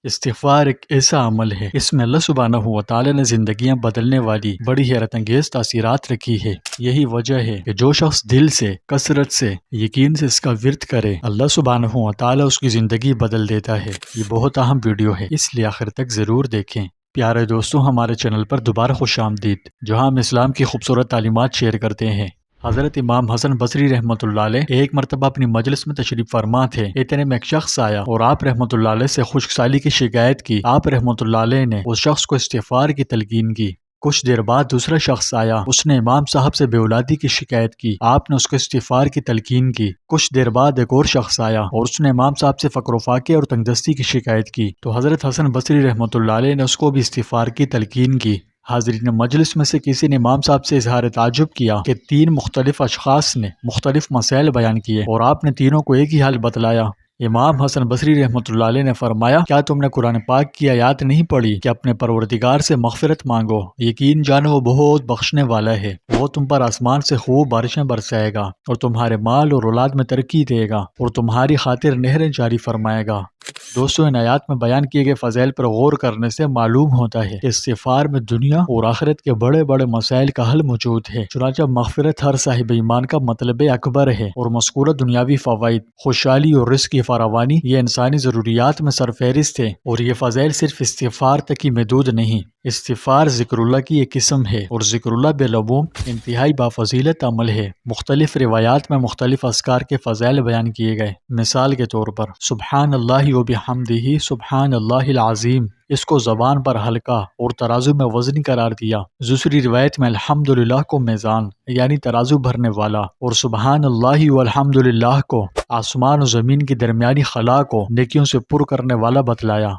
استغفار ایک ایسا عمل ہے، اس میں اللہ سبحانہ و تعالی نے زندگیاں بدلنے والی بڑی حیرت انگیز تاثیرات رکھی ہے۔ یہی وجہ ہے کہ جو شخص دل سے، کثرت سے، یقین سے اس کا ورد کرے، اللہ سبحانہ و تعالی اس کی زندگی بدل دیتا ہے۔ یہ بہت اہم ویڈیو ہے، اس لیے آخر تک ضرور دیکھیں۔ پیارے دوستوں، ہمارے چینل پر دوبارہ خوش آمدید، جہاں ہم اسلام کی خوبصورت تعلیمات شیئر کرتے ہیں۔ حضرت امام حسن بصری رحمۃ اللہ علیہ ایک مرتبہ اپنی مجلس میں تشریف فرما تھے۔ اتنے میں ایک شخص آیا اور آپ رحمۃ اللہ علیہ سے خشک سالی کی شکایت کی۔ آپ رحمۃ اللہ علیہ نے اس شخص کو استغفار کی تلقین کی۔ کچھ دیر بعد دوسرا شخص آیا، اس نے امام صاحب سے بے اولادی کی شکایت کی۔ آپ نے اس کو استغفار کی تلقین کی۔ کچھ دیر بعد ایک اور شخص آیا اور اس نے امام صاحب سے فقر و فاقے اور تنگدستی کی شکایت کی، تو حضرت حسن بصری رحمۃ اللہ علیہ نے اس کو بھی استغفار کی تلقین کی۔ حاضرین مجلس میں سے کسی نے امام صاحب سے اظہار تعجب کیا کہ تین مختلف اشخاص نے مختلف مسائل بیان کیے اور آپ نے تینوں کو ایک ہی حال بتلایا۔ امام حسن بصری رحمۃ اللہ علیہ نے فرمایا، کیا تم نے قرآن پاک کی آیات نہیں پڑھی کہ اپنے پروردگار سے مغفرت مانگو، یقین جانو وہ بہت بخشنے والا ہے، وہ تم پر آسمان سے خوب بارشیں برسائے گا اور تمہارے مال اور اولاد میں ترقی دے گا اور تمہاری خاطر نہریں جاری فرمائے گا۔ دوستو، ان آیات میں بیان کیے گئے فضائل پر غور کرنے سے معلوم ہوتا ہے کہ استغفار میں دنیا اور آخرت کے بڑے بڑے مسائل کا حل موجود ہے۔ چنانچہ مغفرت ہر صاحب ایمان کا مطلب اکبر ہے اور مذکورہ دنیاوی فوائد، خوشحالی اور رزق کی فراوانی یہ انسانی ضروریات میں سرفہرست ہے، اور یہ فضائل صرف استغفار تک ہی محدود نہیں۔ استغفار ذکر اللہ کی ایک قسم ہے اور ذکر اللہ بالعموم انتہائی بافضیلت عمل ہے۔ مختلف روایات میں مختلف اذکار کے فضائل بیان کیے گئے۔ مثال کے طور پر سبحان اللہ و بحمدہ سبحان اللہ العظیم، اس کو زبان پر ہلکا اور ترازو میں وزنی قرار دیا۔ دوسری روایت میں الحمدللہ کو میزان یعنی ترازو بھرنے والا، اور سبحان اللہ و الحمدللہ کو آسمان و زمین کی درمیانی خلا کو نیکیوں سے پر کرنے والا بتلایا۔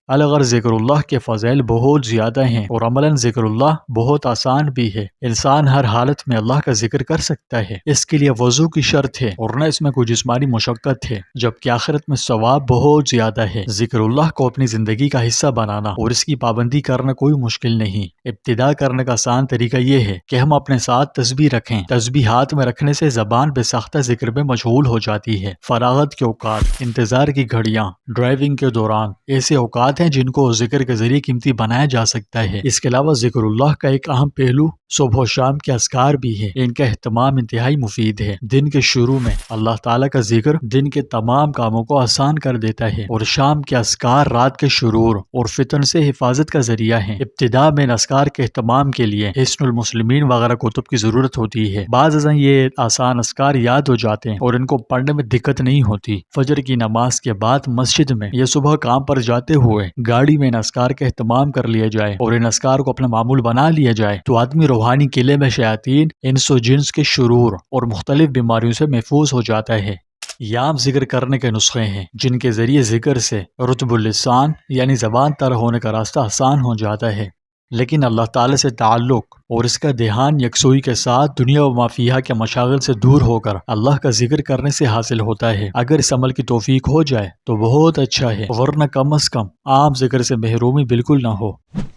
الغرض ذکر اللہ کے فضائل بہت زیادہ ہیں اور عملاً ذکر اللہ بہت آسان بھی ہے۔ انسان ہر حالت میں اللہ کا ذکر کر سکتا ہے، اس کے لیے وضو کی شرط ہے اور نہ اس میں کوئی جسمانی مشقت ہے، جبکہ آخرت میں ثواب بہت زیادہ ہے۔ ذکر اللہ کو اپنی زندگی کا حصہ بنانا اور اس کی پابندی کرنا کوئی مشکل نہیں۔ ابتدا کرنے کا آسان طریقہ یہ ہے کہ ہم اپنے ساتھ تسبیح رکھیں۔ تسبیح ہاتھ میں رکھنے سے زبان بے ساختہ ذکر میں مشغول ہو جاتی ہے۔ فراغت کے اوقات، انتظار کی گھڑیاں، ڈرائیونگ کے دوران ایسے اوقات ہیں جن کو ذکر کے ذریعے قیمتی بنایا جا سکتا ہے۔ اس کے علاوہ ذکر اللہ کا ایک اہم پہلو صبح و شام کے اذکار بھی ہے۔ ان کا اہتمام انتہائی مفید ہے۔ دن کے شروع میں اللہ تعالیٰ کا ذکر دن کے تمام کاموں کو آسان کر دیتا ہے، اور شام کے اذکار رات کے شرور اور فتن سے حفاظت کا ذریعہ ہیں۔ ابتدا میں ان اذکار کے اہتمام کے لیے حصن المسلمین وغیرہ کتب کی ضرورت ہوتی ہے۔ بعض ازاں یہ آسان اذکار یاد ہو جاتے ہیں اور ان کو پڑھنے میں دقت نہیں ہوتی۔ فجر کی نماز کے بعد مسجد میں یا صبح کام پر جاتے ہوئے گاڑی میں ان اذکار کا اہتمام کر لیا جائے اور ان اذکار کو اپنا معمول بنا لیا جائے تو آدمی روحانی قلعے میں شیاطین، انس و جنس کے شرور اور مختلف بیماریوں سے محفوظ ہو جاتا ہے۔ یہ عام ذکر کرنے کے نسخے ہیں جن کے ذریعے ذکر سے رطب اللسان یعنی زبان تر ہونے کا راستہ آسان ہو جاتا ہے، لیکن اللہ تعالی سے تعلق اور اس کا دھیان یکسوئی کے ساتھ دنیا و ما فیہا کے مشاغل سے دور ہو کر اللہ کا ذکر کرنے سے حاصل ہوتا ہے۔ اگر اس عمل کی توفیق ہو جائے تو بہت اچھا ہے، ورنہ کم از کم عام ذکر سے محرومی بالکل نہ ہو۔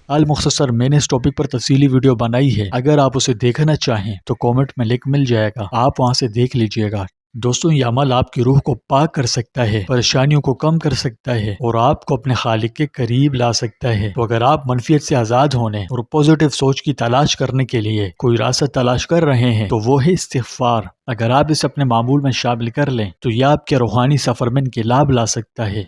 المختصر میں نے اس ٹاپک پر تفصیلی ویڈیو بنائی ہے، اگر آپ اسے دیکھنا چاہیں تو کامنٹ میں لنک مل جائے گا، آپ وہاں سے دیکھ لیجئے گا۔ دوستوں، یہ عمل آپ کی روح کو پاک کر سکتا ہے، پریشانیوں کو کم کر سکتا ہے اور آپ کو اپنے خالق کے قریب لا سکتا ہے۔ تو اگر آپ منفیت سے آزاد ہونے اور پازیٹیو سوچ کی تلاش کرنے کے لیے کوئی راستہ تلاش کر رہے ہیں تو وہ ہے استغفار۔ اگر آپ اسے اپنے معمول میں شامل کر لیں تو یہ آپ کے روحانی سفر میں انقلاب لا سکتا ہے۔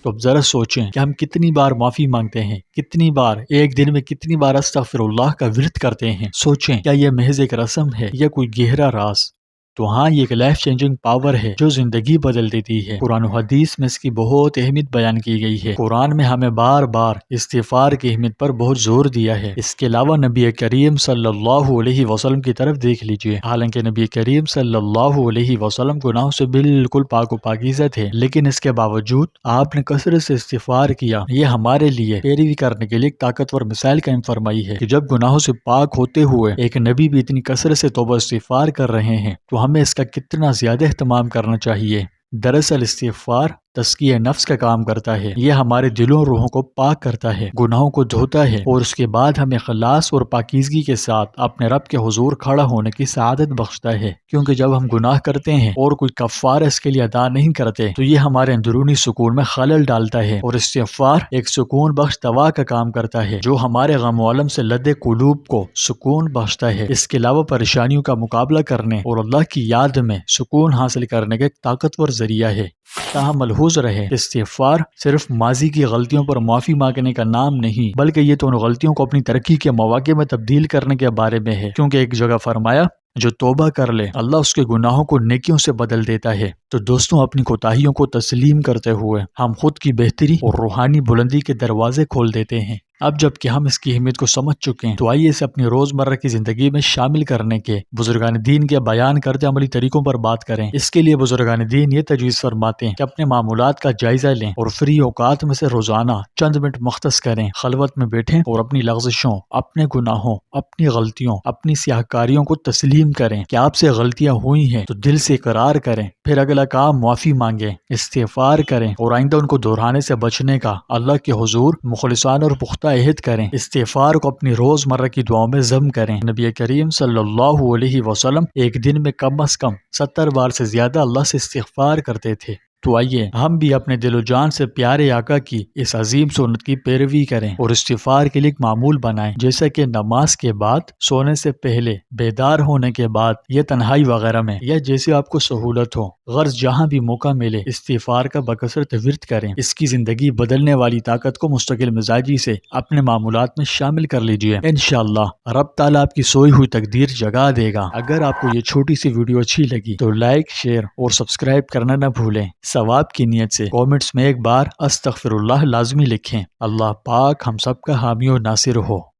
تو اب ذرا سوچیں کہ ہم کتنی بار معافی مانگتے ہیں، کتنی بار ایک دن میں کتنی بار استغفر اللہ کا ورد کرتے ہیں۔ سوچیں، کیا یہ محض ایک رسم ہے یا کوئی گہرا راز؟ تو ہاں، یہ ایک لائف چینجنگ پاور ہے جو زندگی بدل دیتی ہے۔ قرآن و حدیث میں اس کی بہت اہمیت بیان کی گئی ہے۔ قرآن میں ہمیں بار بار استغفار کی اہمیت پر بہت زور دیا ہے۔ اس کے علاوہ نبی کریم صلی اللہ علیہ وسلم کی طرف دیکھ لیجئے۔ حالانکہ نبی کریم صلی اللہ علیہ وسلم گناہوں سے بالکل پاک و پاکیزہ تھے، لیکن اس کے باوجود آپ نے کثرت سے استغفار کیا۔ یہ ہمارے لیے پیروی کرنے کے لیے ایک طاقتور مثال قائم فرمائی ہے کہ جب گناہوں سے پاک ہوتے ہوئے ایک نبی بھی اتنی کثرت سے توبہ استغفار کر رہے ہیں تو ہمیں اس کا کتنا زیادہ اہتمام کرنا چاہیے۔ دراصل استغفار تزکیہ نفس کا کام کرتا ہے۔ یہ ہمارے دلوں اور روحوں کو پاک کرتا ہے، گناہوں کو دھوتا ہے اور اس کے بعد ہمیں اخلاص اور پاکیزگی کے ساتھ اپنے رب کے حضور کھڑا ہونے کی سعادت بخشتا ہے۔ کیونکہ جب ہم گناہ کرتے ہیں اور کوئی کفارہ اس کے لیے ادا نہیں کرتے تو یہ ہمارے اندرونی سکون میں خلل ڈالتا ہے، اور استغفار ایک سکون بخش دوا کا کام کرتا ہے جو ہمارے غم و الم سے لدے قلوب کو سکون بخشتا ہے۔ اس کے علاوہ پریشانیوں کا مقابلہ کرنے اور اللہ کی یاد میں سکون حاصل کرنے کا ایک طاقتور ذریعہ ہے۔ تاہم ملحوظ رہے، استغفار صرف ماضی کی غلطیوں پر معافی مانگنے کا نام نہیں، بلکہ یہ تو ان غلطیوں کو اپنی ترقی کے مواقع میں تبدیل کرنے کے بارے میں ہے۔ کیونکہ ایک جگہ فرمایا، جو توبہ کر لے اللہ اس کے گناہوں کو نیکیوں سے بدل دیتا ہے۔ تو دوستوں، اپنی کوتاہیوں کو تسلیم کرتے ہوئے ہم خود کی بہتری اور روحانی بلندی کے دروازے کھول دیتے ہیں۔ اب جب کہ ہم اس کی اہمیت کو سمجھ چکے ہیں تو آئیے اسے اپنی روزمرہ کی زندگی میں شامل کرنے کے بزرگان دین کے بیان کردہ عملی طریقوں پر بات کریں۔ اس کے لیے بزرگان دین یہ تجویز فرماتے ہیں کہ اپنے معمولات کا جائزہ لیں اور فری اوقات میں سے روزانہ چند منٹ مختص کریں، خلوت میں بیٹھیں اور اپنی لغزشوں، اپنے گناہوں، اپنی غلطیوں، اپنی سیاہکاریوں کو تسلیم کریں کہ آپ سے غلطیاں ہوئی ہیں تو دل سے اقرار کریں، پھر اگلا کام معافی مانگیں، استغفار کریں اور آئندہ ان کو دہرانے سے بچنے کا اللہ کے حضور مخلصانہ اور پختہ عہد کریں۔ استغفار کو اپنی روزمرہ کی دعاؤں میں ضم کریں۔ نبی کریم صلی اللہ علیہ وسلم ایک دن میں کم از کم 70 بار سے زیادہ اللہ سے استغفار کرتے تھے۔ تو آئیے ہم بھی اپنے دل و جان سے پیارے آقا کی اس عظیم سنت کی پیروی کریں اور استغفار کے لیے ایک معمول بنائیں، جیسا کہ نماز کے بعد، سونے سے پہلے، بیدار ہونے کے بعد یا تنہائی وغیرہ میں، یا جیسے آپ کو سہولت ہو، غرض جہاں بھی موقع ملے استغفار کا بکثرت ورد کریں۔ اس کی زندگی بدلنے والی طاقت کو مستقل مزاجی سے اپنے معمولات میں شامل کر لیجئے۔ انشاءاللہ رب تعالیٰ آپ کی سوئی ہوئی تقدیر جگا دے گا۔ اگر آپ کو یہ چھوٹی سی ویڈیو اچھی لگی تو لائک، شیئر اور سبسکرائب کرنا نہ بھولیں۔ ثواب کی نیت سے کومنٹس میں ایک بار استغفر اللہ لازمی لکھیں۔ اللہ پاک ہم سب کا حامی و ناصر ہو۔